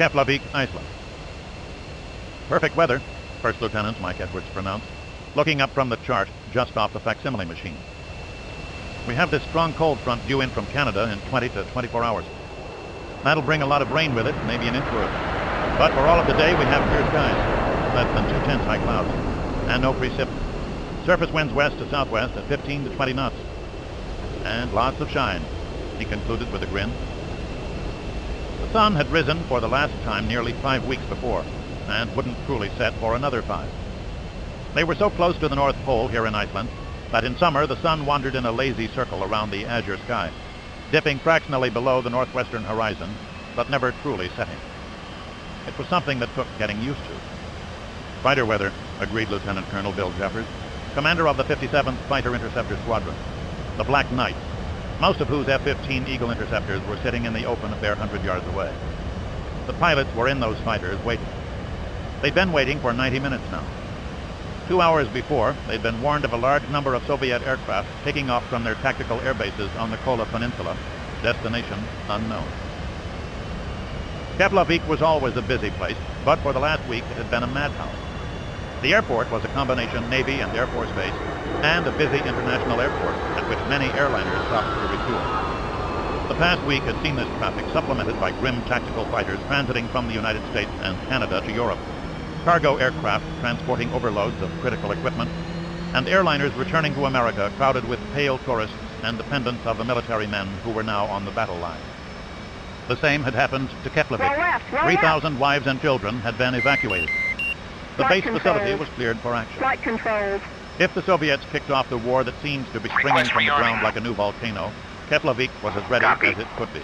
Keflavik, Iceland. Perfect weather, First Lieutenant Mike Edwards pronounced, looking up from the chart just off the facsimile machine. We have this strong cold front due in from Canada in 20 to 24 hours. That'll bring a lot of rain with it, maybe an inch worth. But for all of the day, we have clear skies, less than 2/10 high clouds, and no precip. Surface winds west to southwest at 15 to 20 knots. And lots of shine, he concluded with a grin. The sun had risen for the last time nearly 5 weeks before, and wouldn't truly set for another 5. They were so close to the North Pole here in Iceland that in summer the sun wandered in a lazy circle around the azure sky, dipping fractionally below the northwestern horizon, but never truly setting. It was something that took getting used to. Fighter weather, agreed Lieutenant Colonel Bill Jeffers, commander of the 57th Fighter Interceptor Squadron, the Black Knights, most of whose F-15 Eagle interceptors were sitting in the open a bare 100 yards away. The pilots were in those fighters waiting. They'd been waiting for 90 minutes now. 2 hours before, they'd been warned of a large number of Soviet aircraft taking off from their tactical air bases on the Kola Peninsula, destination unknown. Keflavik was always a busy place, but for the last week it had been a madhouse. The airport was a combination Navy and Air Force base, and a busy international airport at which many airliners stopped to refuel. The past week had seen this traffic supplemented by grim tactical fighters transiting from the United States and Canada to Europe, cargo aircraft transporting overloads of critical equipment, and airliners returning to America crowded with pale tourists and dependents of the military men who were now on the battle line. The same had happened to Keflavik. 3,000 wives and children had been evacuated. The base facility was cleared for action. Flight controls. If the Soviets kicked off the war that seems to be springing from the ground like a new volcano, Keflavik was as ready as it could be.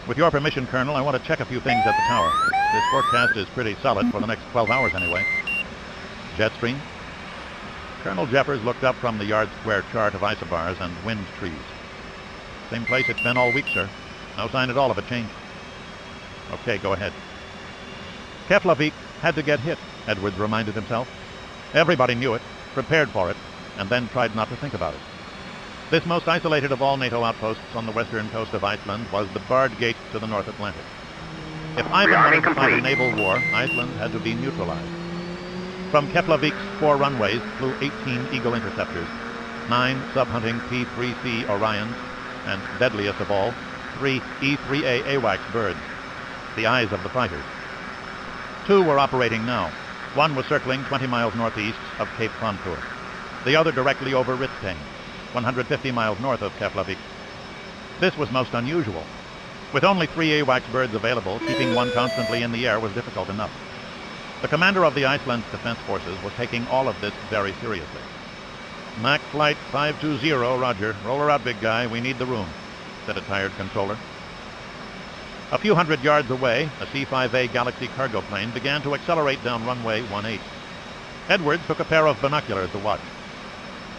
With your permission, Colonel, I want to check a few things at the tower. This forecast is pretty solid for the next 12 hours anyway. Jet stream? Colonel Jeffers looked up from the yard-square chart of isobars and wind trees. Same place it's been all week, sir. No sign at all of a change. Okay, go ahead. Keflavik had to get hit, Edwards reminded himself. Everybody knew it, prepared for it, and then tried not to think about it. This most isolated of all NATO outposts on the western coast of Iceland was the barred gate to the North Atlantic. If Ivan wanted to fight a naval war, Iceland had to be neutralized. From Keflavik's 4 runways flew 18 Eagle interceptors, 9 sub-hunting P-3C Orions, and deadliest of all, 3 E-3A AWACS birds, the eyes of the fighters. 2 were operating now. One was circling 20 miles northeast of Cape Contour, the other directly over Ritztang, 150 miles north of Keflavik. This was most unusual. With only 3 AWACS birds available, keeping one constantly in the air was difficult enough. The commander of the Iceland Defense Forces was taking all of this very seriously. Mac Flight 520, roger. Roll her out, big guy. We need the room, said a tired controller. A few hundred yards away, a C-5A Galaxy cargo plane began to accelerate down runway 18. Edwards took a pair of binoculars to watch.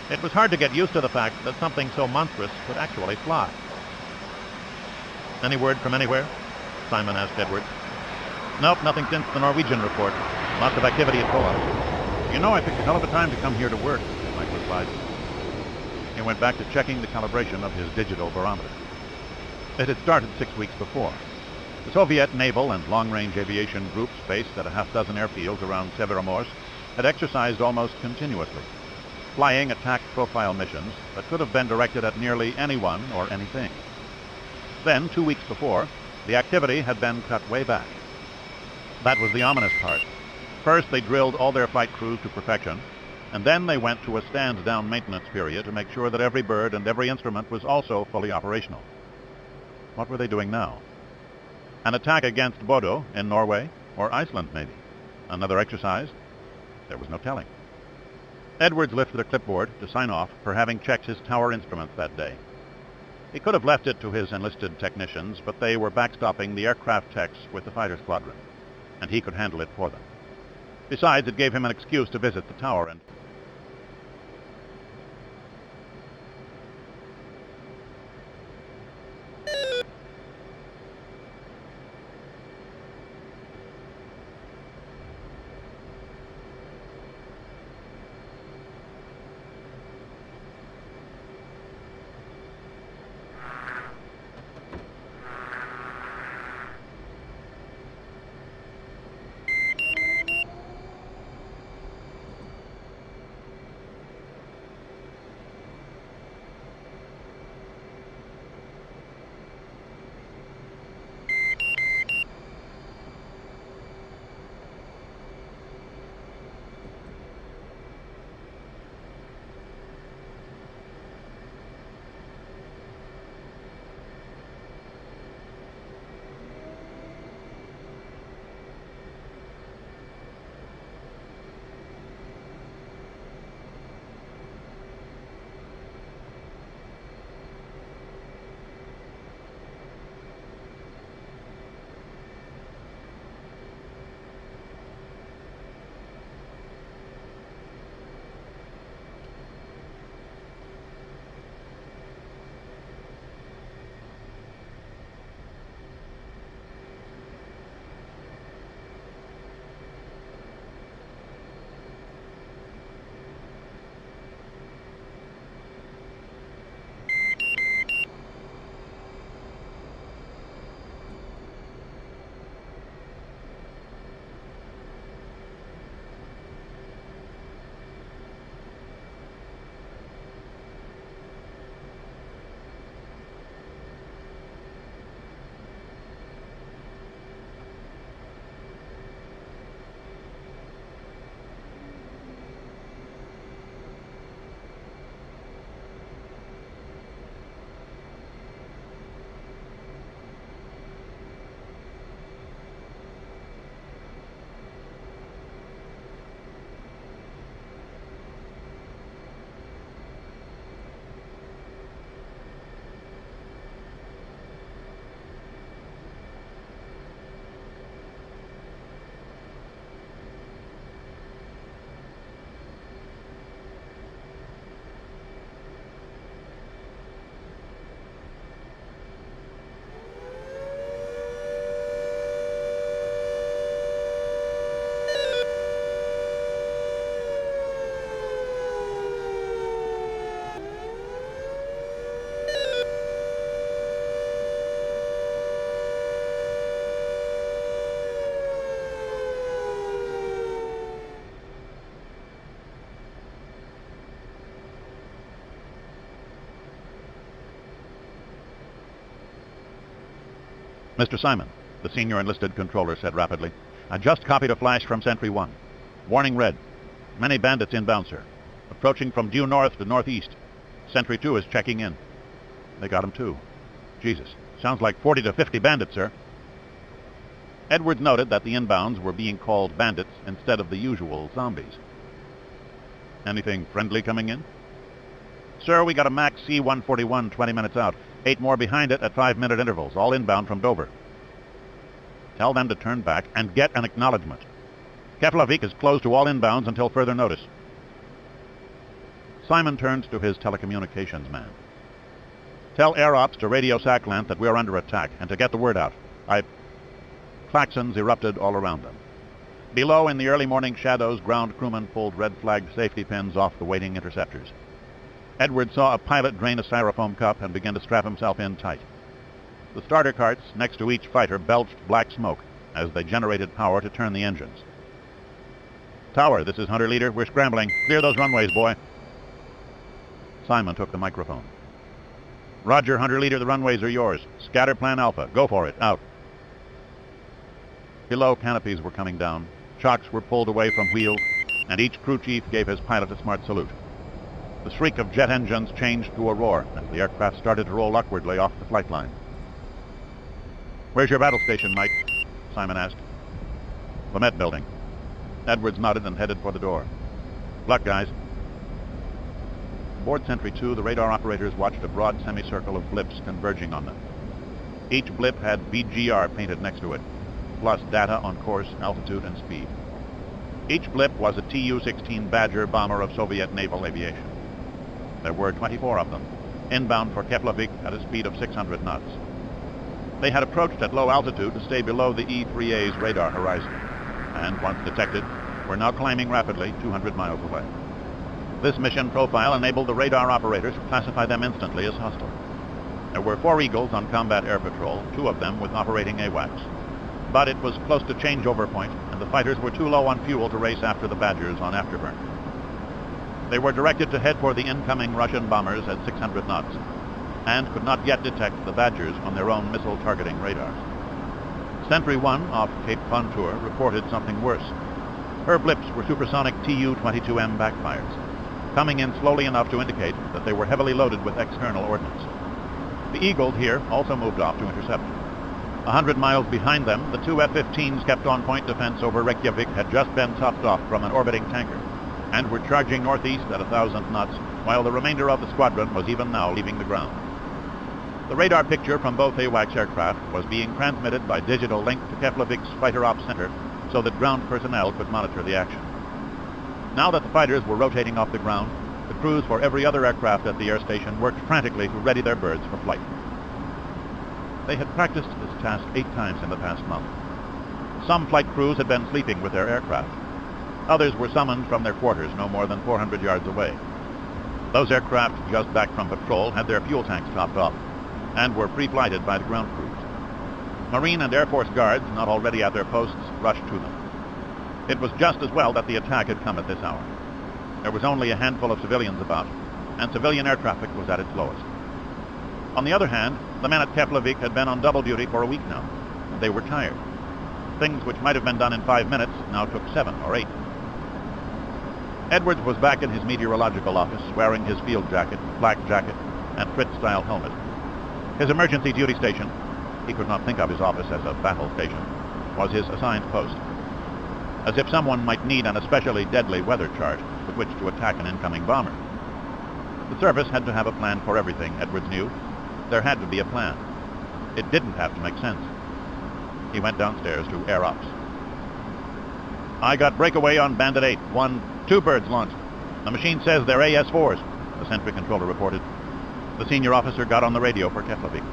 It was hard to get used to the fact that something so monstrous could actually fly. Any word from anywhere? Simon asked Edwards. Nope, nothing since the Norwegian report. Lots of activity at Kola. You know, I picked a hell of a time to come here to work, Mike replied. He went back to checking the calibration of his digital barometer. It had started 6 weeks before. The Soviet naval and long-range aviation groups based at a half-dozen airfields around Severomorsk had exercised almost continuously, flying attack profile missions that could have been directed at nearly anyone or anything. Then, 2 weeks before, the activity had been cut way back. That was the ominous part. First, they drilled all their flight crews to perfection, and then they went to a stand-down maintenance period to make sure that every bird and every instrument was also fully operational. What were they doing now? An attack against Bodo in Norway, or Iceland maybe? Another exercise? There was no telling. Edwards lifted a clipboard to sign off for having checked his tower instruments that day. He could have left it to his enlisted technicians, but they were backstopping the aircraft techs with the fighter squadron, and he could handle it for them. Besides, it gave him an excuse to visit the tower and... Mr. Simon, the senior enlisted controller said rapidly. I just copied a flash from Sentry 1. Warning red. Many bandits inbound, sir. Approaching from due north to northeast. Sentry 2 is checking in. They got him too. Jesus. Sounds like 40 to 50 bandits, sir. Edwards noted that the inbounds were being called bandits instead of the usual zombies. Anything friendly coming in? Sir, we got a Mac C-141 20 minutes out. 8 more behind it at 5-minute intervals, all inbound from Dover. Tell them to turn back and get an acknowledgement. Keflavik is closed to all inbounds until further notice. Simon turned to his telecommunications man. Tell Air Ops to radio Sackland that we are under attack and to get the word out. Klaxons erupted all around them. Below, in the early morning shadows, ground crewmen pulled red-flagged safety pins off the waiting interceptors. Edwards saw a pilot drain a styrofoam cup and begin to strap himself in tight. The starter carts next to each fighter belched black smoke as they generated power to turn the engines. Tower, this is Hunter Leader. We're scrambling. Clear those runways, boy. Simon took the microphone. Roger, Hunter Leader, the runways are yours. Scatter Plan Alpha. Go for it. Out. Below, canopies were coming down. Chocks were pulled away from wheels, and each crew chief gave his pilot a smart salute. The shriek of jet engines changed to a roar as the aircraft started to roll upwardly off the flight line. Where's your battle station, Mike? Simon asked. The Met Building. Edwards nodded and headed for the door. Luck, guys. Aboard Sentry 2, the radar operators watched a broad semicircle of blips converging on them. Each blip had BGR painted next to it, plus data on course, altitude, and speed. Each blip was a Tu-16 Badger bomber of Soviet naval aviation. There were 24 of them, inbound for Keflavik at a speed of 600 knots. They had approached at low altitude to stay below the E-3A's radar horizon, and once detected, were now climbing rapidly 200 miles away. This mission profile enabled the radar operators to classify them instantly as hostile. There were 4 Eagles on combat air patrol, 2 of them with operating AWACS. But it was close to changeover point, and the fighters were too low on fuel to race after the Badgers on afterburn. They were directed to head for the incoming Russian bombers at 600 knots, and could not yet detect the Badgers on their own missile targeting radars. Sentry 1 off Cape Contour reported something worse. Her blips were supersonic Tu-22M backfires, coming in slowly enough to indicate that they were heavily loaded with external ordnance. The Eagles here also moved off to intercept. 100 miles behind them, the 2 F-15s kept on point defense over Reykjavik had just been topped off from an orbiting tanker, and were charging northeast at 1,000 knots, while the remainder of the squadron was even now leaving the ground. The radar picture from both AWACS aircraft was being transmitted by digital link to Keflavik's Fighter Ops Center so that ground personnel could monitor the action. Now that the fighters were rotating off the ground, the crews for every other aircraft at the air station worked frantically to ready their birds for flight. They had practiced this task 8 times in the past month. Some flight crews had been sleeping with their aircraft. Others were summoned from their quarters no more than 400 yards away. Those aircraft just back from patrol had their fuel tanks topped off and were pre-flighted by the ground crews. Marine and Air Force guards, not already at their posts, rushed to them. It was just as well that the attack had come at this hour. There was only a handful of civilians about, and civilian air traffic was at its lowest. On the other hand, the men at Keflavik had been on double duty for a week now, and they were tired. Things which might have been done in 5 minutes now took 7 or 8. Edwards was back in his meteorological office, wearing his field jacket, flak jacket, and Fritz-style helmet. His emergency duty station, he could not think of his office as a battle station, was his assigned post. As if someone might need an especially deadly weather chart with which to attack an incoming bomber. The service had to have a plan for everything, Edwards knew. There had to be a plan. It didn't have to make sense. He went downstairs to Air Ops. I got breakaway on Bandit 8. 2 birds launched. The machine says they're AS-4s, the sentry controller reported. The senior officer got on the radio for Keflavik.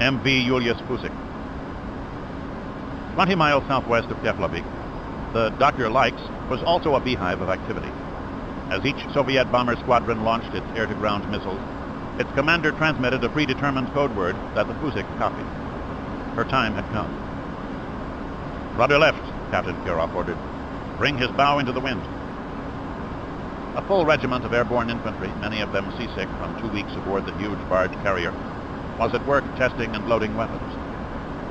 MV Julius Pusik. 20 miles southwest of Keflavik, the Dr. Likes was also a beehive of activity. As each Soviet bomber squadron launched its air-to-ground missiles, Its commander transmitted a predetermined code word that the Fusik copied. Her time had come. "Rudder left," Captain Kirov ordered. "Bring his bow into the wind." A full regiment of airborne infantry, many of them seasick from 2 weeks aboard the huge barge carrier, was at work testing and loading weapons.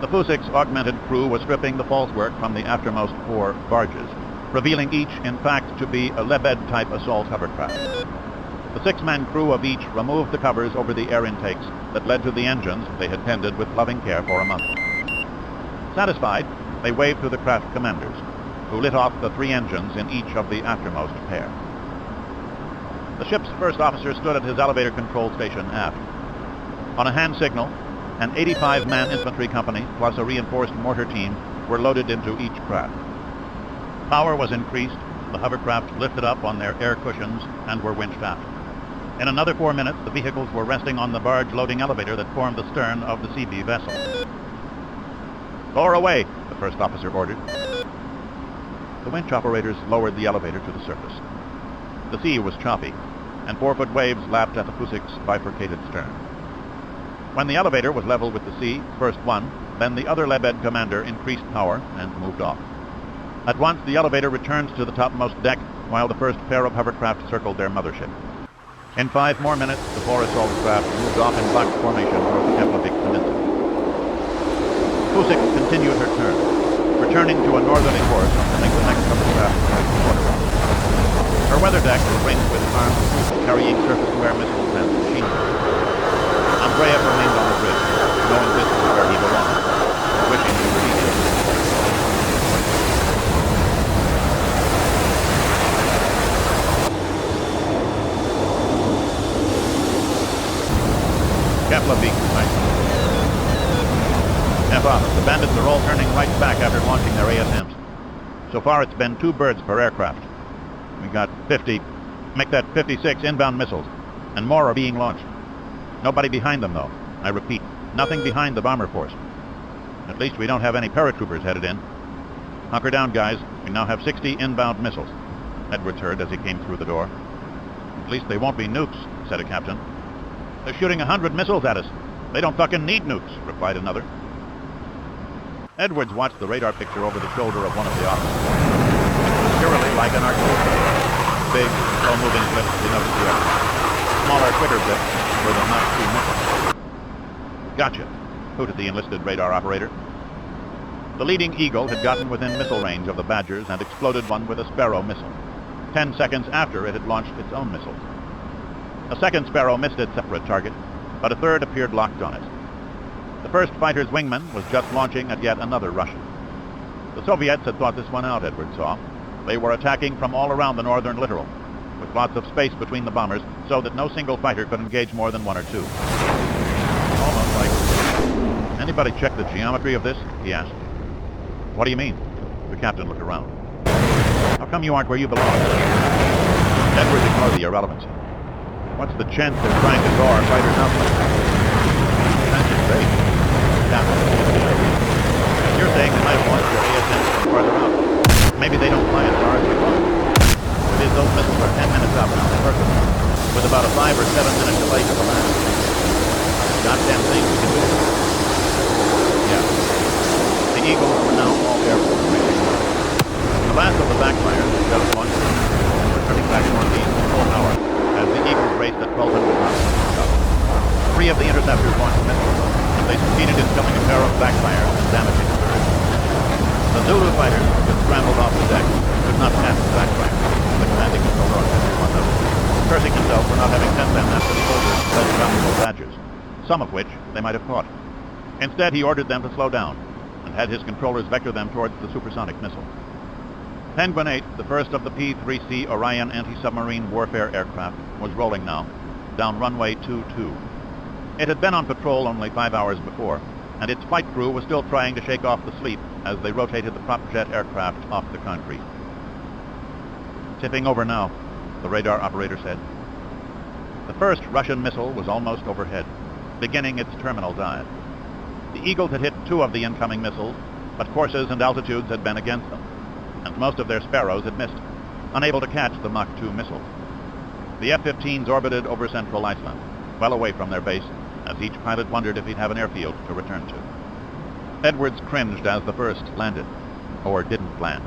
The Fusik's augmented crew was stripping the falsework from the aftermost 4 barges, revealing each, in fact, to be a Lebed-type assault hovercraft. The 6-man crew of each removed the covers over the air intakes that led to the engines they had tended with loving care for a month. Satisfied, they waved to the craft commanders, who lit off the 3 engines in each of the aftermost pair. The ship's first officer stood at his elevator control station aft. On a hand signal, an 85-man infantry company plus a reinforced mortar team were loaded into each craft. Power was increased, the hovercraft lifted up on their air cushions and were winched aft. In another 4 minutes, the vehicles were resting on the barge loading elevator that formed the stern of the CB vessel. "Lower away," the first officer ordered. The winch operators lowered the elevator to the surface. The sea was choppy, and 4-foot waves lapped at the Fusik's bifurcated stern. When the elevator was level with the sea, first one, then the other Lebed commander increased power and moved off. At once, the elevator returned to the topmost deck, while the first pair of hovercraft circled their mothership. In 5 more minutes, the 4 assault craft moved off in box formation toward the Keflavik Peninsula. Fusik continued her turn, returning to a northerly course to make the next hovercraft toward the quarter route. Her weather deck was ringed with armed troops carrying surface-to-air missiles and machine guns. Andreev remained on the bridge, knowing this was where he belonged, wishing he were easier. Keflavik, Iceland. F off. The bandits are all turning right back after launching their ASMs. So far it's been 2 birds per aircraft. We got 50, make that 56 inbound missiles, and more are being launched. Nobody behind them, though. I repeat, nothing behind the bomber force. At least we don't have any paratroopers headed in. Hunker down, guys. We now have 60 inbound missiles, Edwards heard as he came through the door. At least they won't be nukes, said a captain. They're shooting 100 missiles at us. They don't fucking need nukes, replied another. Edwards watched the radar picture over the shoulder of one of the officers. It was purely like an artillery. Big, slow-moving blips denoted the other. Smaller, quicker blips were the Mach 2 missiles. Gotcha, hooted the enlisted radar operator. The leading Eagle had gotten within missile range of the Badgers and exploded one with a Sparrow missile, 10 seconds after it had launched its own missiles. A second Sparrow missed its separate target, but a third appeared locked on it. The first fighter's wingman was just launching at yet another Russian. The Soviets had thought this one out, Edwards saw. They were attacking from all around the northern littoral, with lots of space between the bombers, so that no single fighter could engage more than 1 or 2. Almost like... Anybody check the geometry of this? He asked. What do you mean? The captain looked around. How come you aren't where you belong? Edwards ignored the irrelevancy. What's the chance they're trying to draw our fighters out like that? Chance is great. Captain. You're saying they might want your ASMs from farther out. Maybe they don't fly as far as we want. It is those missiles are 10 minutes up now, perfect, with about a 5 or 7 minute delay to the last. Goddamn thing we can do. Yeah. The Eagles were now all airborne. The last of the backfires was just launched and were turning back northeast in full power as the Eagles raced at 1,200 knots. 3 of the interceptors launched missiles, and they succeeded in killing a pair of backfires and damaging a third. The Zulu fighters had scrambled off the deck, could not pass the backfire. The commanding controller on 51 cursing himself for not having sent them after the soldiers led valuable Badgers, some of which they might have caught. Instead, he ordered them to slow down and had his controllers vector them towards the supersonic missile. Penguin 8, the first of the P-3C Orion anti-submarine warfare aircraft, was rolling now, down runway 22. It had been on patrol only 5 hours before, and its flight crew was still trying to shake off the sleep as they rotated the prop jet aircraft off the concrete. Tipping over now, the radar operator said. The first Russian missile was almost overhead, beginning its terminal dive. The Eagles had hit 2 of the incoming missiles, but courses and altitudes had been against them, and most of their Sparrows had missed, unable to catch the Mach 2 missile. The F-15s orbited over central Iceland, well away from their base, as each pilot wondered if he'd have an airfield to return to. Edwards cringed as the first landed, or didn't land.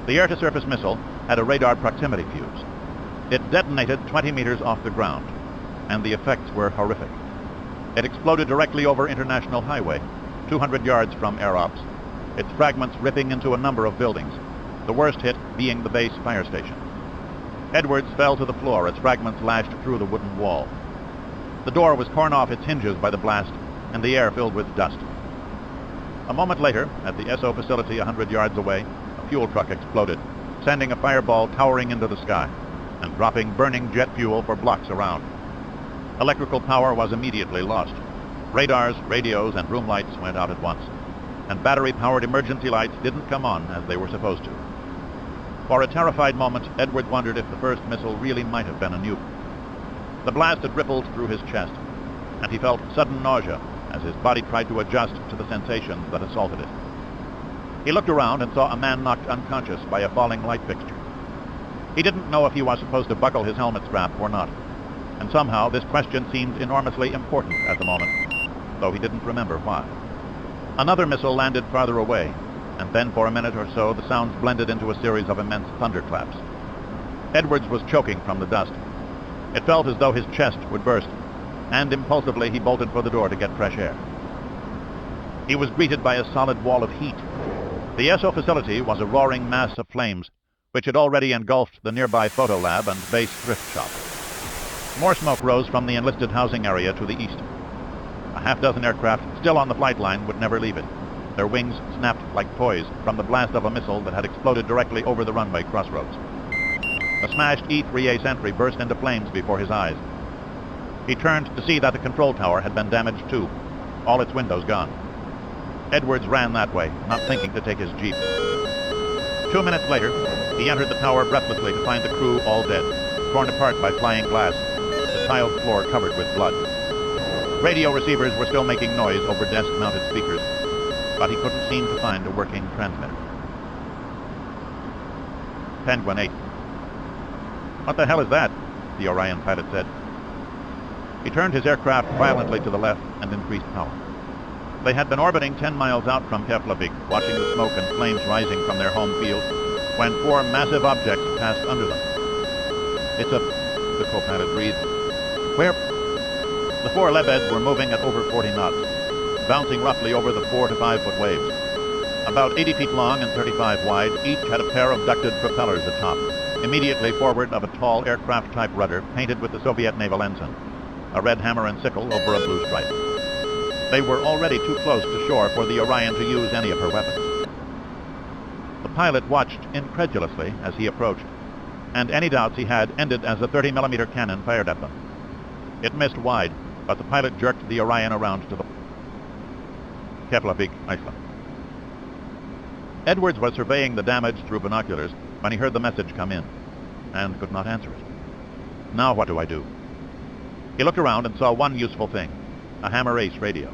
The air-to-surface missile had a radar proximity fuse. It detonated 20 meters off the ground, and the effects were horrific. It exploded directly over International Highway, 200 yards from air ops, its fragments ripping into a number of buildings, the worst hit being the base fire station. Edwards fell to the floor as fragments lashed through the wooden wall. The door was torn off its hinges by the blast, and the air filled with dust. A moment later, at the SO facility 100 yards away, a fuel truck exploded, sending a fireball towering into the sky and dropping burning jet fuel for blocks around. Electrical power was immediately lost. Radars, radios, and room lights went out at once, and battery-powered emergency lights didn't come on as they were supposed to. For a terrified moment, Edwards wondered if the first missile really might have been a nuke. The blast had rippled through his chest, and he felt sudden nausea as his body tried to adjust to the sensations that assaulted it. He looked around and saw a man knocked unconscious by a falling light fixture. He didn't know if he was supposed to buckle his helmet strap or not, and somehow this question seemed enormously important at the moment, though he didn't remember why. Another missile landed farther away, and then for a minute or so the sounds blended into a series of immense thunderclaps. Edwards was choking from the dust. It felt as though his chest would burst, and impulsively he bolted for the door to get fresh air. He was greeted by a solid wall of heat. The SO facility was a roaring mass of flames, which had already engulfed the nearby photo lab and base thrift shop. More smoke rose from the enlisted housing area to the east. A half-dozen aircraft still on the flight line would never leave it. Their wings snapped like toys from the blast of a missile that had exploded directly over the runway crossroads. A smashed E-3A Sentry burst into flames before his eyes. He turned to see that the control tower had been damaged too, all its windows gone. Edwards ran that way, not thinking to take his jeep. 2 minutes later, he entered the tower breathlessly to find the crew all dead, torn apart by flying glass, the tiled floor covered with blood. Radio receivers were still making noise over desk-mounted speakers, but he couldn't seem to find a working transmitter. Penguin 8. "What the hell is that?" the Orion pilot said. He turned his aircraft violently to the left and increased power. They had been orbiting 10 miles out from Keflavik, watching the smoke and flames rising from their home field, when 4 massive objects passed under them. "It's the co-pilot breathed. "Where?" The 4 lebeds were moving at over 40 knots, bouncing roughly over the 4 to 5 foot waves. About 80 feet long and 35 wide, each had a pair of ducted propellers atop, immediately forward of a tall aircraft-type rudder painted with the Soviet naval ensign, a red hammer and sickle over a blue stripe. They were already too close to shore for the Orion to use any of her weapons. The pilot watched incredulously as he approached, and any doubts he had ended as a 30-millimeter cannon fired at them. It missed wide, but the pilot jerked the Orion around to the Keflavik, Iceland. Edwards was surveying the damage through binoculars when he heard the message come in, and could not answer it. Now what do I do? He looked around and saw one useful thing, a Hammer Ace radio.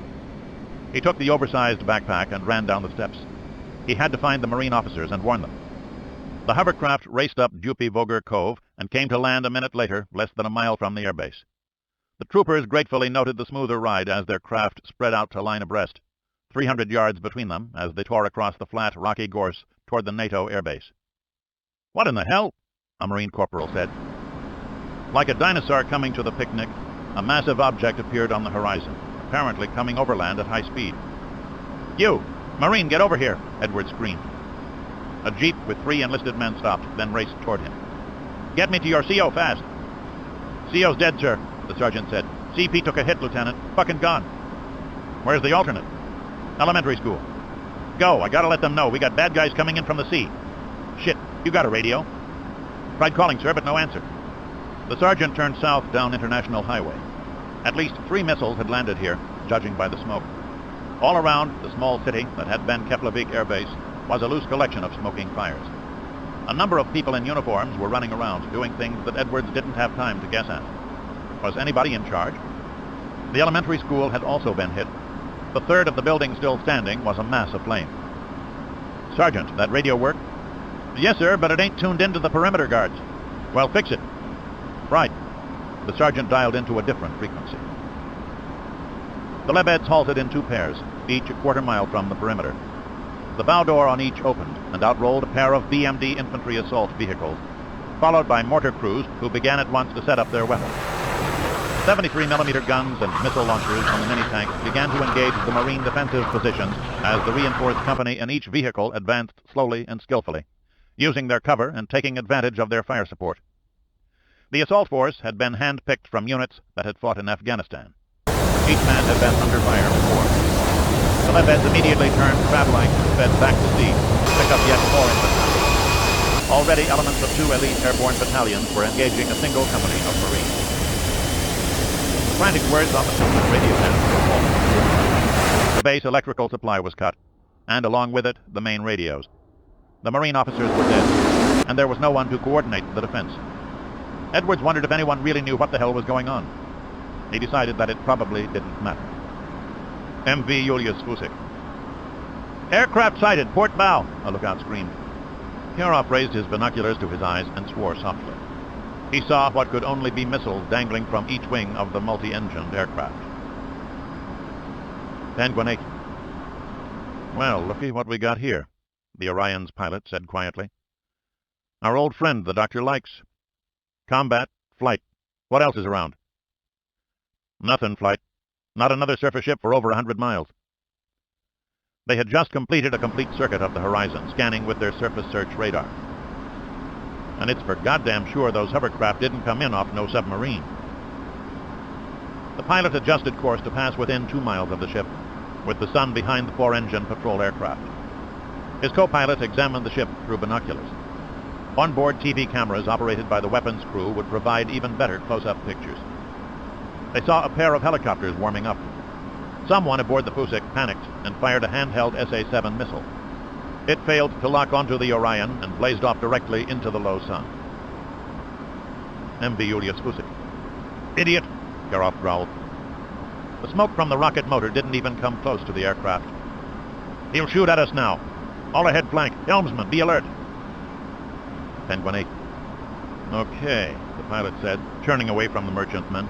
He took the oversized backpack and ran down the steps. He had to find the Marine officers and warn them. The hovercraft raced up Dupy Voger Cove and came to land a minute later, less than a mile from the airbase. The troopers gratefully noted the smoother ride as their craft spread out to line abreast, 300 yards between them as they tore across the flat, rocky gorse toward the NATO airbase. "What in the hell?" a Marine corporal said. Like a dinosaur coming to the picnic, a massive object appeared on the horizon, apparently coming overland at high speed. "You! Marine, get over here!" Edwards screamed. A jeep with 3 enlisted men stopped, then raced toward him. "Get me to your CO fast!" "CO's dead, sir," the sergeant said. "CP took a hit, Lieutenant. Fucking gone." "Where's the alternate?" "Elementary school." "Go, I gotta let them know. We got bad guys coming in from the sea." "Shit, you got a radio?" "Tried calling, sir, but no answer." The sergeant turned south down International Highway. At least 3 missiles had landed here, judging by the smoke. All around the small city that had been Keflavik Air Base was a loose collection of smoking fires. A number of people in uniforms were running around, doing things that Edwards didn't have time to guess at. Was anybody in charge? The elementary school had also been hit. The third of the building still standing was a mass of flame. "Sergeant, that radio work?" "Yes, sir, but it ain't tuned into the perimeter guards." "Well, fix it." "Right." The sergeant dialed into a different frequency. The Lebeds halted in 2 pairs, each a quarter-mile from the perimeter. The bow door on each opened, and out rolled a pair of BMD infantry assault vehicles, followed by mortar crews who began at once to set up their weapons. 73mm guns and missile launchers on the mini-tanks began to engage the Marine defensive positions as the reinforced company in each vehicle advanced slowly and skillfully, using their cover and taking advantage of their fire support. The assault force had been hand-picked from units that had fought in Afghanistan. Each man had been under fire before. The Lebeds immediately turned crab-like and sped back to sea to pick up yet more infantry. Already elements of 2 elite airborne battalions were engaging a single company of Marines. The frantic words on the Pullman radio band were falling. The base electrical supply was cut, and along with it, the main radios. The Marine officers were dead, and there was no one to coordinate the defense. Edwards wondered if anyone really knew what the hell was going on. He decided that it probably didn't matter. MV Julius Fusik. "Aircraft sighted, port bow," a lookout screamed. Kiarov raised his binoculars to his eyes and swore softly. He saw what could only be missiles dangling from each wing of the multi-engined aircraft. Penguin 8. "Well, looky what we got here," the Orion's pilot said quietly. "Our old friend the doctor likes. Combat, flight. What else is around?" "Nothing, flight. Not another surface ship for over 100 miles. They had just completed a complete circuit of the horizon, scanning with their surface search radar. And it's for goddamn sure those hovercraft didn't come in off no submarine." The pilot adjusted course to pass within 2 miles of the ship, with the sun behind the 4-engine patrol aircraft. His co-pilot examined the ship through binoculars. Onboard TV cameras operated by the weapons crew would provide even better close-up pictures. They saw a pair of helicopters warming up. Someone aboard the Fusik panicked and fired a handheld SA-7 missile. It failed to lock onto the Orion and blazed off directly into the low sun. MV Julius Fusik. "Idiot," Kiarov growled. The smoke from the rocket motor didn't even come close to the aircraft. "He'll shoot at us now. All ahead flank. Helmsman, be alert." Penguin 8. "Okay," the pilot said, turning away from the merchantman.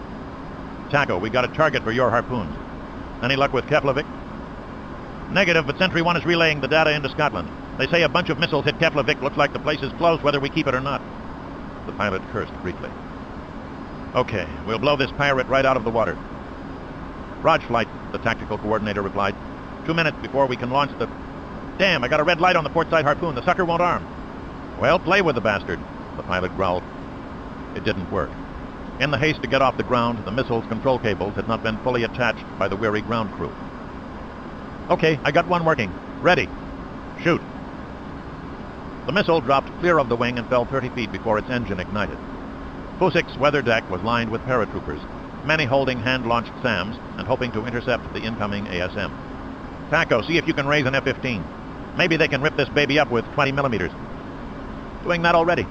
"Taco, we got a target for your harpoons. Any luck with Keflavik?" "Negative, but Sentry 1 is relaying the data into Scotland. They say a bunch of missiles hit Keflavik. Looks like the place is closed whether we keep it or not." The pilot cursed briefly. "Okay, we'll blow this pirate right out of the water." "Raj, flight," the tactical coordinator replied. 2 minutes before we can launch the... Damn, I got a red light on the port side harpoon. The sucker won't arm." "Well, play with the bastard," the pilot growled. It didn't work. In the haste to get off the ground, the missile's control cables had not been fully attached by the weary ground crew. "Okay, I got one working. Ready. Shoot." The missile dropped clear of the wing and fell 30 feet before its engine ignited. Fusik's weather deck was lined with paratroopers, many holding hand-launched SAMs and hoping to intercept the incoming ASM. "Taco, see if you can raise an F-15. Maybe they can rip this baby up with 20mm. "Doing that already.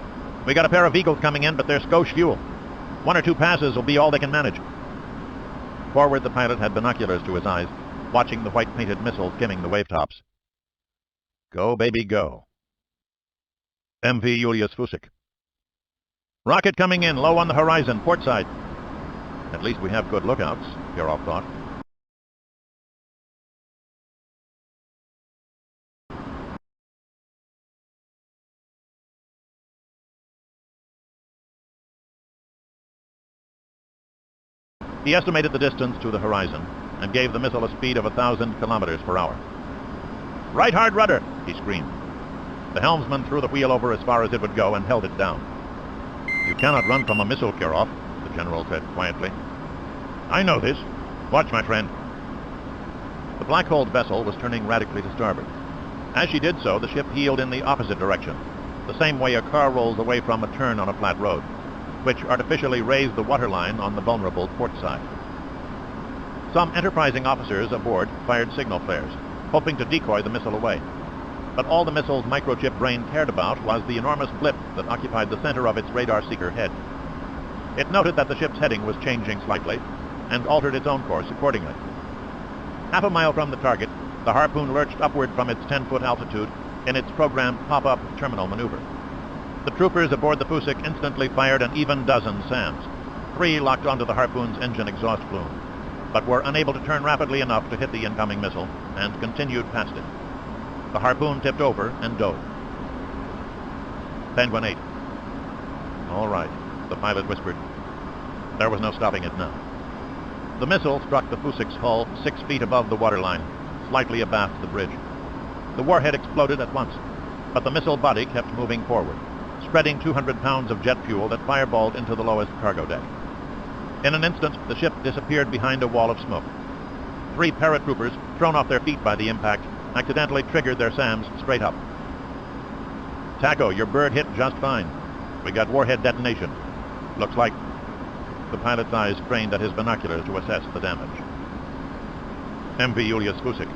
We got a pair of Eagles coming in, but they're skosh fuel. 1 or 2 passes will be all they can manage." Forward, the pilot had binoculars to his eyes, watching the white-painted missiles skimming the wavetops. Go, baby, go. MV Julius Fusik. "Rocket coming in, low on the horizon, port side." "At least we have good lookouts," Kiarov thought. He estimated the distance to the horizon and gave the missile a speed of 1,000 kilometers per hour. "Right hard rudder!" he screamed. The helmsman threw the wheel over as far as it would go and held it down. "You cannot run from a missile, Kiarov," the general said quietly. "I know this. Watch, my friend." The black-hulled vessel was turning radically to starboard. As she did so, the ship heeled in the opposite direction, the same way a car rolls away from a turn on a flat road, which artificially raised the waterline on the vulnerable port side. Some enterprising officers aboard fired signal flares, hoping to decoy the missile away. But all the missile's microchip brain cared about was the enormous blip that occupied the center of its radar seeker head. It noted that the ship's heading was changing slightly, and altered its own course accordingly. Half a mile from the target, the harpoon lurched upward from its 10-foot altitude in its programmed pop-up terminal maneuver. The troopers aboard the Fusik instantly fired an even dozen SAMs. 3 locked onto the Harpoon's engine exhaust plume, but were unable to turn rapidly enough to hit the incoming missile and continued past it. The Harpoon tipped over and dove. Penguin 8. All right, the pilot whispered. There was no stopping it now. The missile struck the Fusik's hull 6 feet above the waterline, slightly abaft the bridge. The warhead exploded at once, but the missile body kept moving forward, spreading 200 pounds of jet fuel that fireballed into the lowest cargo deck. In an instant, the ship disappeared behind a wall of smoke. 3 paratroopers, thrown off their feet by the impact, accidentally triggered their SAMs straight up. Taco, your bird hit just fine. We got warhead detonation. Looks like... The pilot's eyes strained at his binoculars to assess the damage. MV Julius Fusik.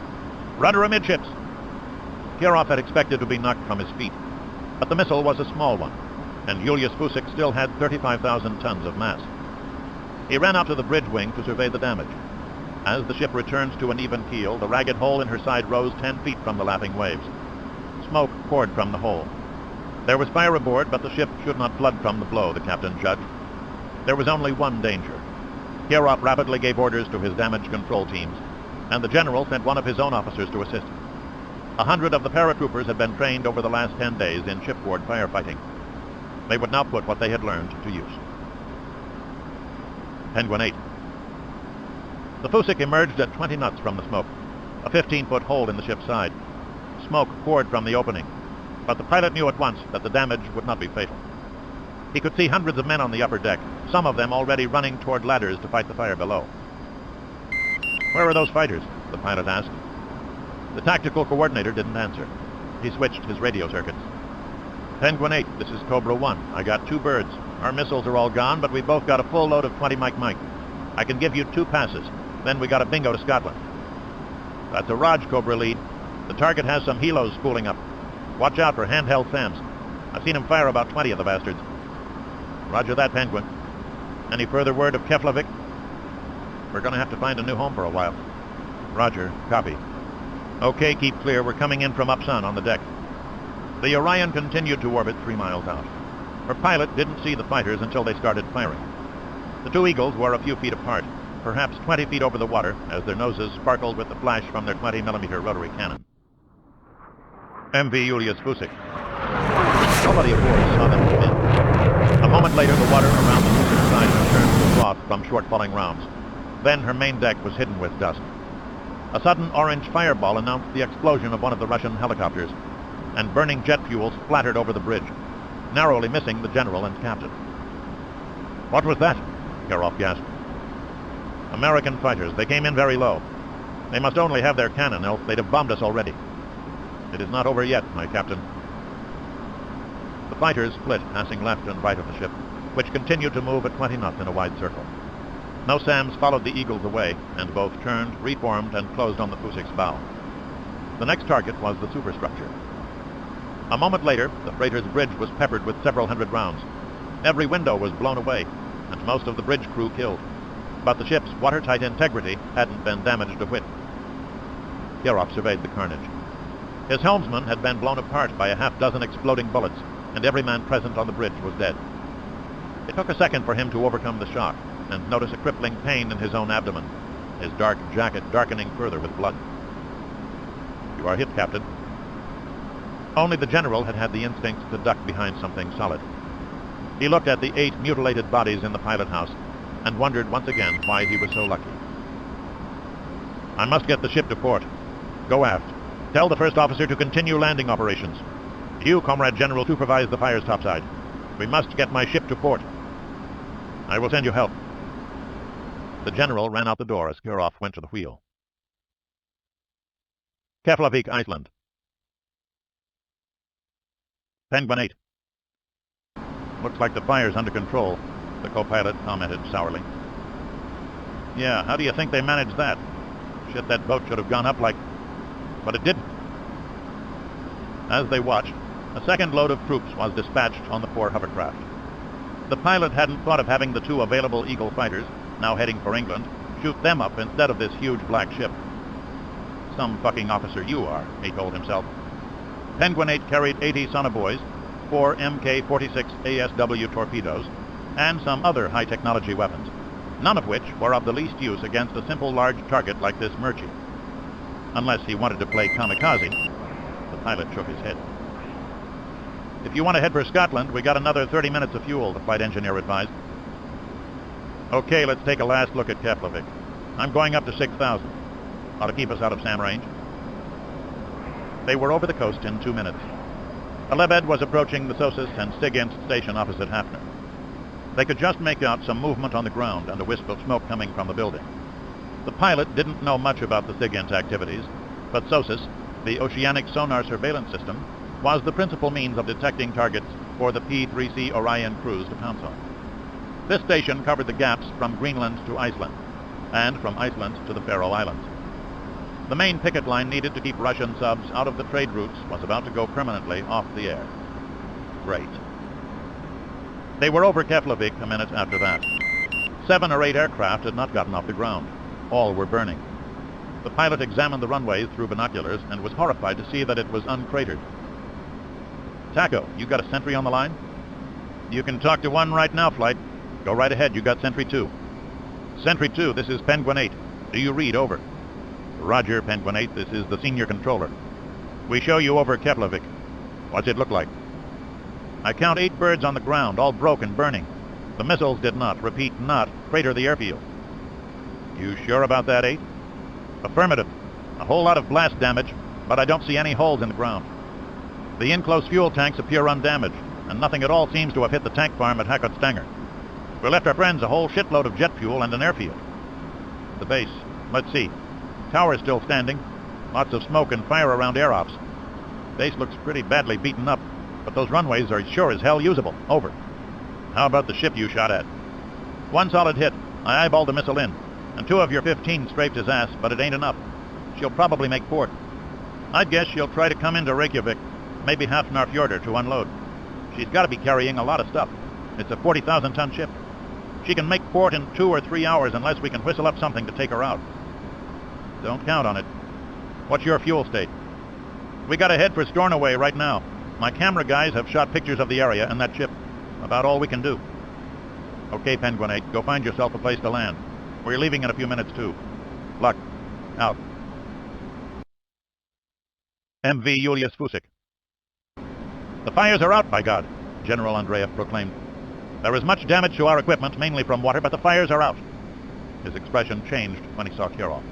Rudder amidships! Kirov had expected to be knocked from his feet, but the missile was a small one, and Julius Fusik still had 35,000 tons of mass. He ran out to the bridge wing to survey the damage. As the ship returned to an even keel, the ragged hole in her side rose 10 feet from the lapping waves. Smoke poured from the hole. There was fire aboard, but the ship should not flood from the blow, the captain judged. There was only one danger. Kirov rapidly gave orders to his damage control teams, and the general sent one of his own officers to assist. 100 of the paratroopers had been trained over the last 10 days in shipboard firefighting. They would now put what they had learned to use. Penguin 8. The Fusik emerged at 20 knots from the smoke, a 15-foot hole in the ship's side. Smoke poured from the opening, but the pilot knew at once that the damage would not be fatal. He could see hundreds of men on the upper deck, some of them already running toward ladders to fight the fire below. Where are those fighters? The pilot asked. The tactical coordinator didn't answer. He switched his radio circuits. Penguin 8, this is Cobra 1. I got 2 birds. Our missiles are all gone, but we both got a full load of 20 Mike. I can give you 2 passes. Then we got a bingo to Scotland. That's a Raj Cobra lead. The target has some helos spooling up. Watch out for handheld SAMs. I've seen him fire about 20 of the bastards. Roger that, Penguin. Any further word of Keflavik? We're going to have to find a new home for a while. Roger. Copy. Okay, keep clear. We're coming in from Upsun on the deck. The Orion continued to orbit 3 miles out. Her pilot didn't see the fighters until they started firing. The 2 Eagles were a few feet apart, perhaps 20 feet over the water, as their noses sparkled with the flash from their 20mm rotary cannon. MV Julius Fusik. Nobody aboard saw them come in. A moment later, the water around the Fusik's side turned to froth from short-falling rounds. Then her main deck was hidden with dust. A sudden orange fireball announced the explosion of one of the Russian helicopters, and burning jet fuel splattered over the bridge, narrowly missing the general and captain. What was that? Kirov gasped. American fighters. They came in very low. They must only have their cannon, else they'd have bombed us already. It is not over yet, my captain. The fighters split, passing left and right of the ship, which continued to move at 20 knots in a wide circle. No SAMs followed the Eagles away, and both turned, reformed, and closed on the Fusik's bow. The next target was the superstructure. A moment later, the freighter's bridge was peppered with several hundred rounds. Every window was blown away, and most of the bridge crew killed. But the ship's watertight integrity hadn't been damaged a whit. Kirov surveyed the carnage. His helmsman had been blown apart by a half-dozen exploding bullets, and every man present on the bridge was dead. It took a second for him to overcome the shock and notice a crippling pain in his own abdomen, his dark jacket darkening further with blood. You are hit, Captain. Only the general had had the instinct to duck behind something solid. He looked at the 8 mutilated bodies in the pilot house and wondered once again why he was so lucky. I must get the ship to port. Go aft. Tell the first officer to continue landing operations. You, Comrade General, supervise the fires topside. We must get my ship to port. I will send you help. The general ran out the door as Kirov went to the wheel. Keflavik, Iceland. Penguin 8. Looks like the fire's under control, the co-pilot commented sourly. Yeah, how do you think they managed that? Shit, that boat should have gone up like... But it didn't. As they watched, a second load of troops was dispatched on the 4 hovercraft. The pilot hadn't thought of having the 2 available Eagle fighters, now heading for England, shoot them up instead of this huge black ship. Some fucking officer you are, he told himself. Penguin 8 carried 80 sonobuoys, 4 Mk-46 ASW torpedoes, and some other high-technology weapons, none of which were of the least use against a simple large target like this Murchie. Unless he wanted to play kamikaze. The pilot shook his head. "If you want to head for Scotland, we got another 30 minutes of fuel," the flight engineer advised. "Okay, let's take a last look at Keflavik. I'm going up to 6,000. Ought to keep us out of SAM range." They were over the coast in 2 minutes. A Lebed was approaching the SOSUS and Stiginst station opposite Hafner. They could just make out some movement on the ground and a wisp of smoke coming from the building. The pilot didn't know much about the Stiginst activities, but SOSUS, the Oceanic Sonar Surveillance System, was the principal means of detecting targets for the P-3C Orion crews to pounce on. This station covered the gaps from Greenland to Iceland, and from Iceland to the Faroe Islands. The main picket line needed to keep Russian subs out of the trade routes was about to go permanently off the air. Great. They were over Keflavik a minute after that. 7 or 8 aircraft had not gotten off the ground. All were burning. The pilot examined the runways through binoculars and was horrified to see that it was uncratered. "Taco, you got a sentry on the line?" "You can talk to one right now, Flight. Go right ahead, you got Sentry 2. "Sentry 2, this is Penguin 8. Do you read? Over." "Roger, Penguin 8, this is the senior controller. We show you over Keflavik. What's it look like?" "I count 8 birds on the ground, all broke and burning. The missiles did not, repeat, not, crater the airfield." "You sure about that, 8? "Affirmative. A whole lot of blast damage, but I don't see any holes in the ground. The enclosed fuel tanks appear undamaged, and nothing at all seems to have hit the tank farm at Hackett-Stanger. We left our friends a whole shitload of jet fuel and an airfield." "The base. Let's see. Tower's still standing. Lots of smoke and fire around air ops. Base looks pretty badly beaten up, but those runways are sure as hell usable. Over." "How about the ship you shot at?" "1 solid hit. I eyeballed the missile in, and 2 of your 15 strafed his ass, but it ain't enough. She'll probably make port. I'd guess she'll try to come into Reykjavik, maybe Hafnarfjordur to unload. She's got to be carrying a lot of stuff. It's a 40,000-ton ship. She can make port in 2 or 3 hours unless we can whistle up something to take her out." "Don't count on it. What's your fuel state?" "We got to head for Stornoway right now. My camera guys have shot pictures of the area and that ship. About all we can do." "Okay, Penguin 8, go find yourself a place to land. We're leaving in a few minutes, too. Luck. Out." MV Julius Fusik. "The fires are out, by God," General Andreev proclaimed. "There is much damage to our equipment, mainly from water, but the fires are out." His expression changed when he saw Kirov.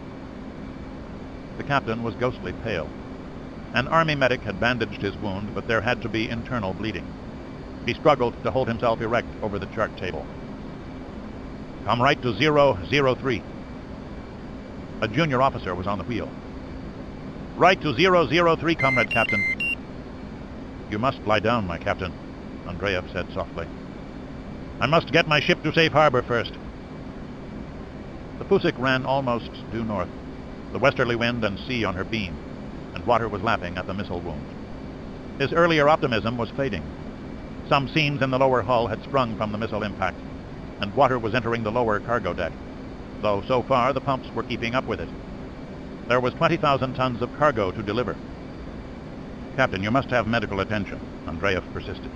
The captain was ghostly pale. An army medic had bandaged his wound, but there had to be internal bleeding. He struggled to hold himself erect over the chart table. "Come right to 003. A junior officer was on the wheel. "Right to 003, Comrade Captain." "You must lie down, my captain," Andreev said softly. "I must get my ship to safe harbor first." The Fusik ran almost due north, the westerly wind and sea on her beam, and water was lapping at the missile wound. His earlier optimism was fading. Some seams in the lower hull had sprung from the missile impact, and water was entering the lower cargo deck, though so far the pumps were keeping up with it. There was 20,000 tons of cargo to deliver. "Captain, you must have medical attention," Andreev persisted.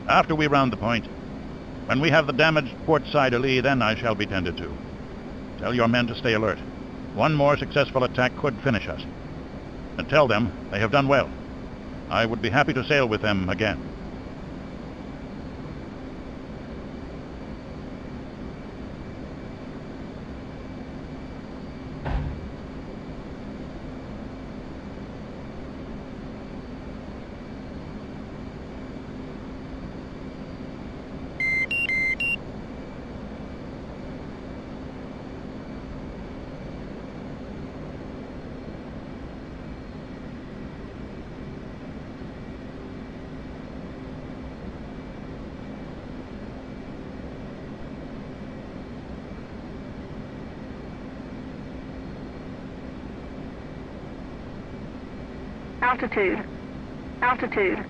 "After we round the point. When we have the damaged port side alee, then I shall be tended to. Tell your men to stay alert. One more successful attack could finish us. And tell them they have done well. I would be happy to sail with them again." Altitude. Altitude.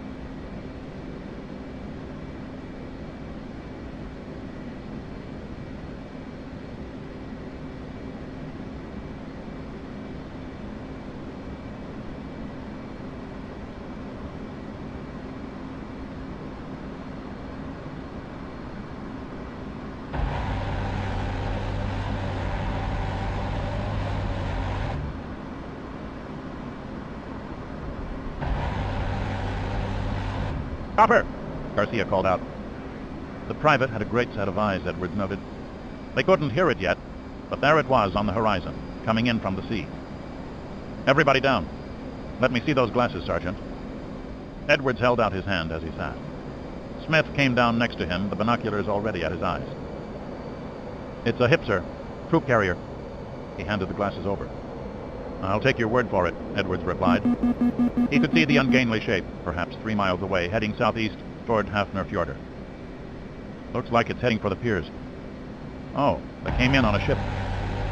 Copper! Garcia called out. The private had a great set of eyes, Edwards noted. They couldn't hear it yet, but there it was on the horizon, coming in from the sea. Everybody down. Let me see those glasses, Sergeant. Edwards held out his hand as he sat. Smith came down next to him, the binoculars already at his eyes. It's a hip, sir. Troop carrier. He handed the glasses over. I'll take your word for it, Edwards replied. He could see the ungainly shape, perhaps 3 miles away, heading southeast toward Hafner Fjordur. Looks like it's heading for the piers. Oh, they came in on a ship.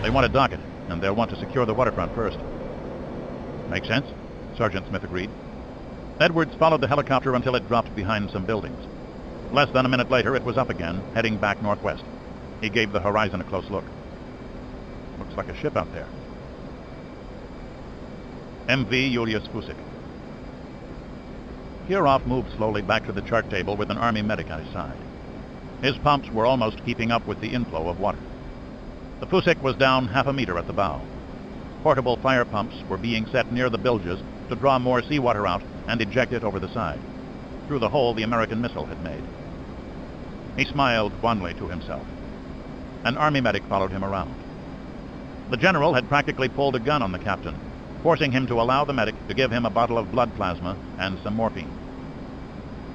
They want to dock it, and they'll want to secure the waterfront first. Makes sense, Sergeant Smith agreed. Edwards followed the helicopter until it dropped behind some buildings. Less than a minute later, it was up again, heading back northwest. He gave the horizon a close look. Looks like a ship out there. MV Julius Fusik. Kirov moved slowly back to the chart table with an army medic at his side. His pumps were almost keeping up with the inflow of water. The Fusik was down half a meter at the bow. Portable fire pumps were being set near the bilges to draw more seawater out and eject it over the side, through the hole the American missile had made. He smiled wanly to himself. An army medic followed him around. The general had practically pulled a gun on the captain, forcing him to allow the medic to give him a bottle of blood plasma and some morphine.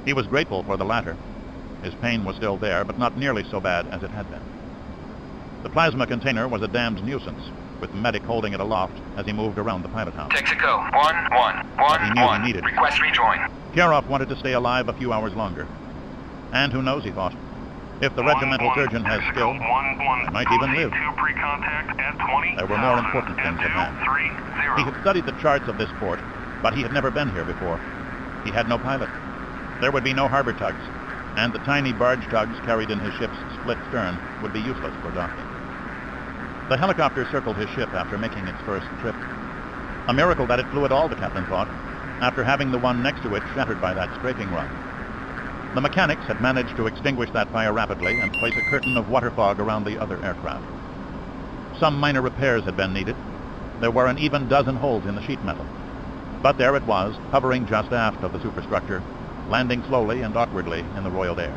He was grateful for the latter. His pain was still there, but not nearly so bad as it had been. The plasma container was a damned nuisance, with the medic holding it aloft as he moved around the pilot house. Texaco, 1-1-1-1. He needed. Request rejoin. Kirov wanted to stay alive a few hours longer. And who knows, he thought. If the regimental surgeon has skill, he might even live. There were more important things at hand. He had studied the charts of this port, but he had never been here before. He had no pilot. There would be no harbor tugs, and the tiny barge tugs carried in his ship's split stern would be useless for docking. The helicopter circled his ship after making its first trip. A miracle that it flew at all, the captain thought, after having the one next to it shattered by that strafing run. The mechanics had managed to extinguish that fire rapidly and place a curtain of water fog around the other aircraft. Some minor repairs had been needed. There were an even dozen holes in the sheet metal. But there it was, hovering just aft of the superstructure, landing slowly and awkwardly in the roiled air.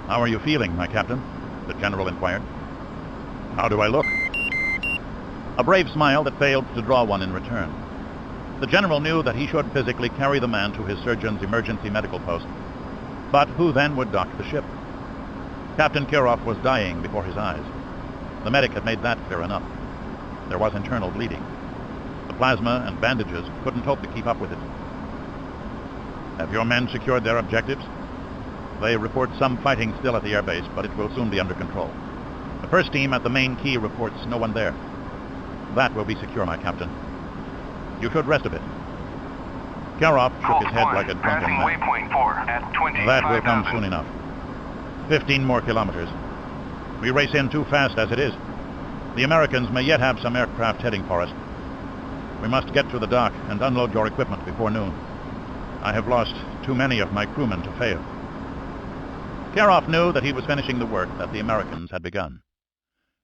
"How are you feeling, my captain?" the general inquired. "How do I look?" A brave smile that failed to draw one in return. The general knew that he should physically carry the man to his surgeon's emergency medical post. But who then would dock the ship? Captain Kirov was dying before his eyes. The medic had made that clear enough. There was internal bleeding. The plasma and bandages couldn't hope to keep up with it. "Have your men secured their objectives?" "They report some fighting still at the airbase, but it will soon be under control. The first team at the main quay reports no one there." "That will be secure, my captain. You should rest a bit." Kirov shook his head like a drunken man. Waypoint 4 at 25,000. "That will come soon enough. 15 more kilometers. We race in too fast as it is. The Americans may yet have some aircraft heading for us. We must get to the dock and unload your equipment before noon. I have lost too many of my crewmen to fail." Kirov knew that he was finishing the work that the Americans had begun.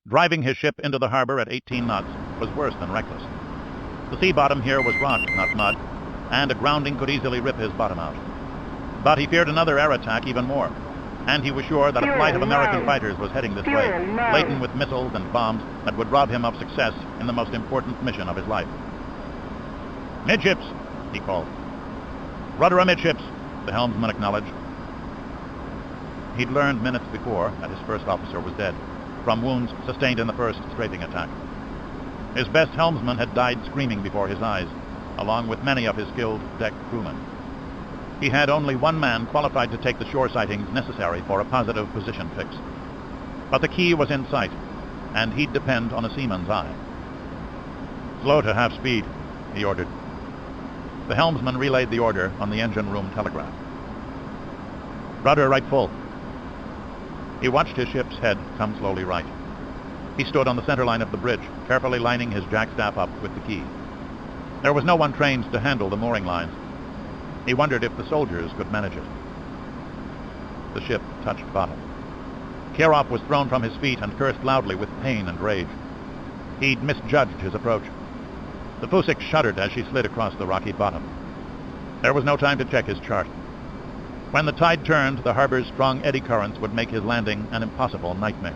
Driving his ship into the harbor at 18 knots was worse than reckless. The sea bottom here was rock, not mud, and a grounding could easily rip his bottom out. But he feared another air attack even more, and he was sure that a flight of American fighters was heading this way, laden with missiles and bombs that would rob him of success in the most important mission of his life. "Midships!" he called. "Rudder amidships!" the helmsman acknowledged. He'd learned minutes before that his first officer was dead, from wounds sustained in the first strafing attack. His best helmsman had died screaming before his eyes, along with many of his skilled deck crewmen. He had only one man qualified to take the shore sightings necessary for a positive position fix. But the key was in sight, and he'd depend on a seaman's eye. "Slow to half speed," he ordered. The helmsman relayed the order on the engine room telegraph. "Rudder right full." He watched his ship's head come slowly right. He stood on the center line of the bridge, carefully lining his jackstaff up with the key. There was no one trained to handle the mooring lines. He wondered if the soldiers could manage it. The ship touched bottom. Kirov was thrown from his feet and cursed loudly with pain and rage. He'd misjudged his approach. The Fusik shuddered as she slid across the rocky bottom. There was no time to check his chart. When the tide turned, the harbor's strong eddy currents would make his landing an impossible nightmare.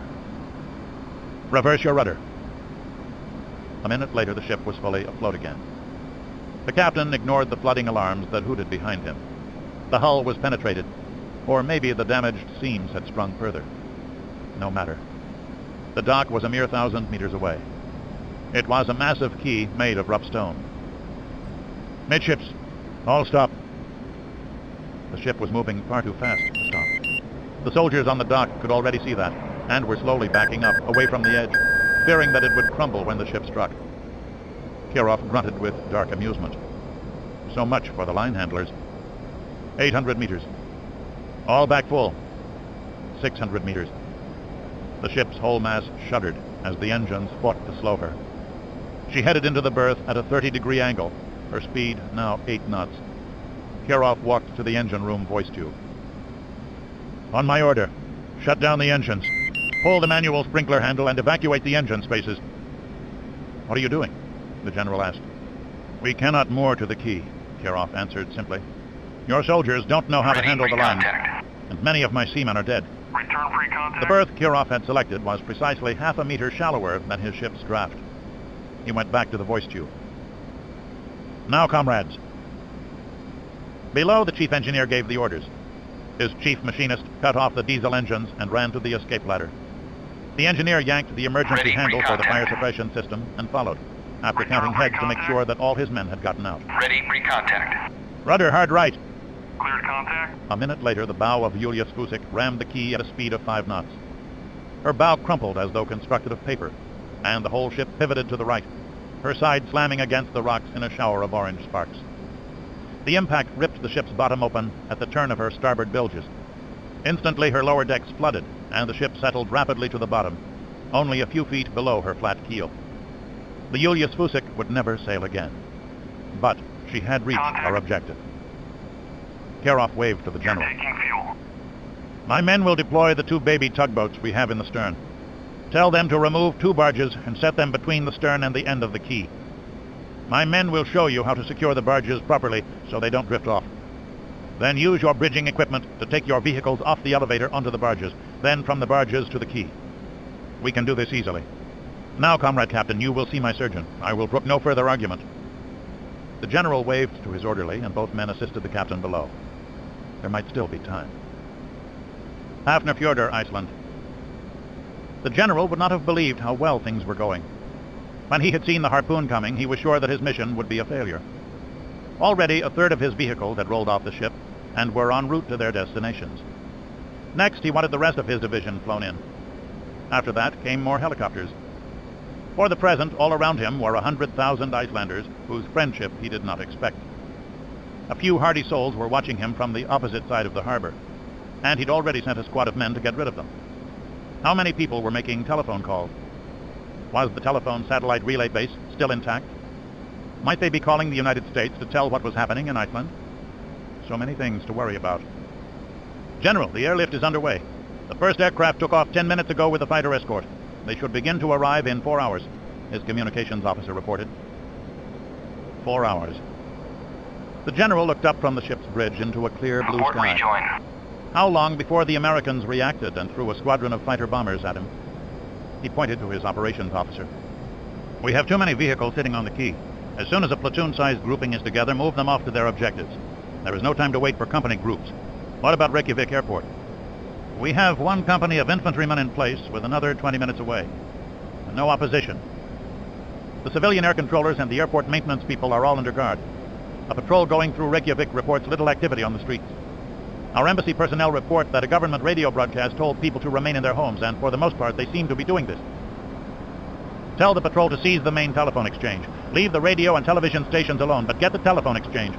Reverse your rudder. A minute later, the ship was fully afloat again. The captain ignored the flooding alarms that hooted behind him. The hull was penetrated, or maybe the damaged seams had sprung further. No matter. The dock was a mere 1,000 meters away. It was a massive quay made of rough stone. Midships, all stop. The ship was moving far too fast to stop. The soldiers on the dock could already see that, and were slowly backing up, away from the edge, fearing that it would crumble when the ship struck. Kirov grunted with dark amusement. So much for the line handlers. 800 meters. All back full. 600 meters. The ship's whole mass shuddered as the engines fought to slow her. She headed into the berth at a 30-degree angle, her speed now 8 knots. Kirov walked to the engine room voice tube. On my order, shut down the engines. Pull the manual sprinkler handle and evacuate the engine spaces. What are you doing? The general asked. We cannot moor to the quay, Kirov answered simply. Your soldiers don't know how to handle the lines, and many of my seamen are dead. Return free contact. The berth Kirov had selected was precisely half a meter shallower than his ship's draft. He went back to the voice tube. Now, comrades. Below, the chief engineer gave the orders. His chief machinist cut off the diesel engines and ran to the escape ladder. The engineer yanked the emergency handle for the fire suppression system and followed, after counting heads to make sure that all his men had gotten out. Ready free contact. Rudder hard right. Cleared contact. A minute later, the bow of Yulia Spusik rammed the quay at a speed of 5 knots. Her bow crumpled as though constructed of paper, and the whole ship pivoted to the right, her side slamming against the rocks in a shower of orange sparks. The impact ripped the ship's bottom open at the turn of her starboard bilges. Instantly, her lower decks flooded, and the ship settled rapidly to the bottom, only a few feet below her flat keel. The Yulia Spusik would never sail again. But she had reached our objective. Kirov waved to the general. Taking fuel. My men will deploy the 2 baby tugboats we have in the stern. Tell them to remove 2 barges and set them between the stern and the end of the quay. My men will show you how to secure the barges properly so they don't drift off. Then use your bridging equipment to take your vehicles off the elevator onto the barges, then from the barges to the quay. We can do this easily. Now, Comrade Captain, you will see my surgeon. I will brook no further argument. The general waved to his orderly, and both men assisted the captain below. There might still be time. Hafnarfjordur, Iceland. The general would not have believed how well things were going. When he had seen the harpoon coming, he was sure that his mission would be a failure. Already, a third of his vehicles had rolled off the ship and were en route to their destinations. Next, he wanted the rest of his division flown in. After that came more helicopters. For the present, all around him were 100,000 Icelanders whose friendship he did not expect. A few hardy souls were watching him from the opposite side of the harbor, and he'd already sent a squad of men to get rid of them. How many people were making telephone calls? Was the telephone satellite relay base still intact? Might they be calling the United States to tell what was happening in Iceland? So many things to worry about. General, the airlift is underway. The first aircraft took off 10 minutes ago with a fighter escort. They should begin to arrive in 4 hours, his communications officer reported. 4 hours. The general looked up from the ship's bridge into a clear blue Report sky. rejoin. How long before the Americans reacted and threw a squadron of fighter bombers at him? He pointed to his operations officer. We have too many vehicles sitting on the quay. As soon as a platoon-sized grouping is together, move them off to their objectives. There is no time to wait for company groups. What about Reykjavik Airport? We have 1 company of infantrymen in place with another 20 minutes away. No opposition. The civilian air controllers and the airport maintenance people are all under guard. A patrol going through Reykjavik reports little activity on the streets. Our embassy personnel report that a government radio broadcast told people to remain in their homes, and for the most part they seem to be doing this. Tell the patrol to seize the main telephone exchange. Leave the radio and television stations alone, but get the telephone exchange.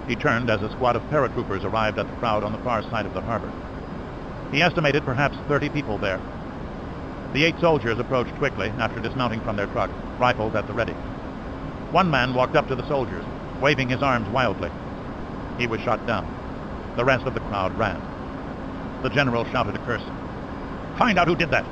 He turned as a squad of paratroopers arrived at the crowd on the far side of the harbor. He estimated perhaps 30 people there. The 8 soldiers approached quickly after dismounting from their truck, rifles at the ready. One man walked up to the soldiers, waving his arms wildly. He was shot down. The rest of the crowd ran. The general shouted a curse. Find out who did that!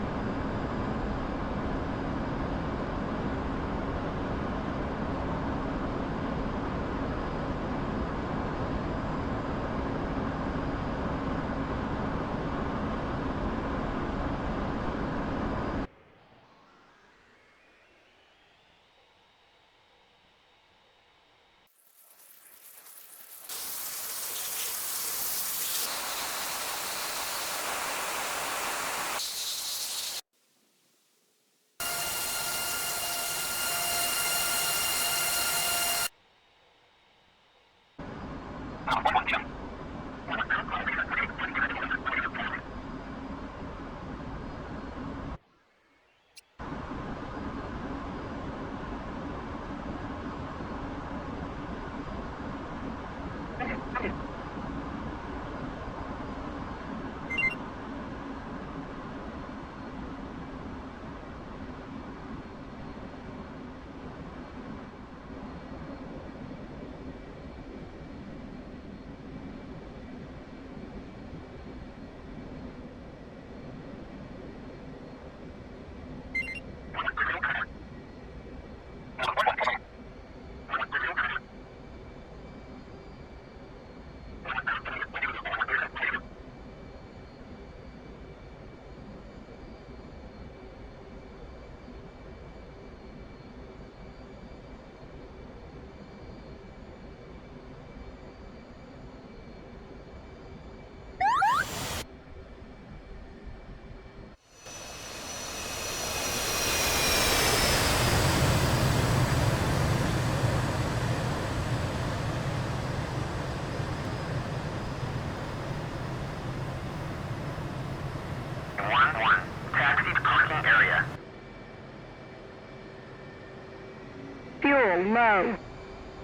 Fuel low.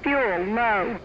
Fuel low.